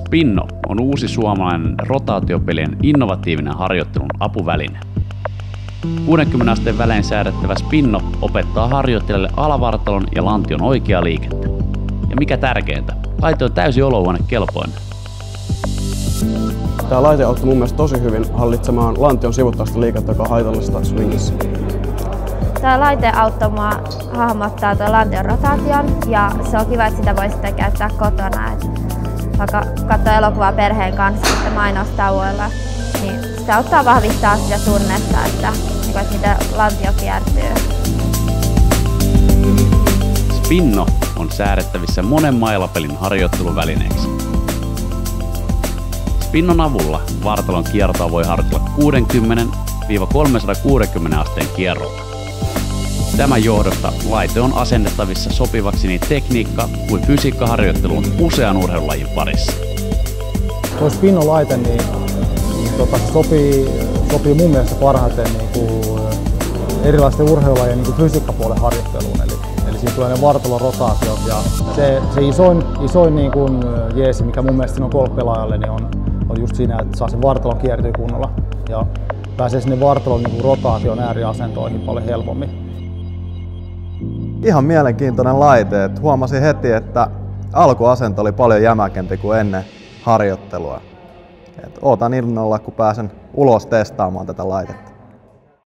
Spinno on uusi suomalainen rotaatiopelien innovatiivinen harjoittelun apuväline. 60 asteen välein säädettävä Spinno opettaa harjoittelijalle alavartalon ja lantion oikeaa liikettä. Ja mikä tärkeintä, laite on täysin olohuonekelpoinen. Tämä laite auttoi mun mielestä tosi hyvin hallitsemaan lantion sivuttaista liikettä, joka on haitallista swingissä. Tämä laite auttoi mua hahmottaa tuon lantion rotaation ja se on kiva, että sitä voi sitten käyttää kotona. Vaikka katsoo elokuvaa perheen kanssa sitten mainostauoilla, niin sitä auttaa vahvistaa sitä tunnetta, että miten lantio kiertyy. Spinno on säädettävissä monen mailapelin harjoitteluvälineeksi. Spinnon avulla vartalon kiertoa voi harjoitella 60–360 asteen kierrolla. Tämän johdosta laite on asennettavissa sopivaksi niin tekniikka- kuin fysiikkaharjoitteluun usean urheilulajin parissa. Tuo Spinno-laite sopii mun mielestä parhaiten erilaisten urheilulajien fysiikkapuolen harjoitteluun. Eli siinä tulee ne vartalon rotaatiot ja se isoin jeesi, mikä mun mielestä on golfpelaajalle, niin on just siinä, että saa sen vartalon kiertyä kunnolla ja pääsee sinne vartalon rotaation ääriasentoihin paljon helpommin. Ihan mielenkiintoinen laite, että huomasin heti, että alkuasento oli paljon jämäkempi kuin ennen harjoittelua. Ootan innolla, kun pääsen ulos testaamaan tätä laitetta.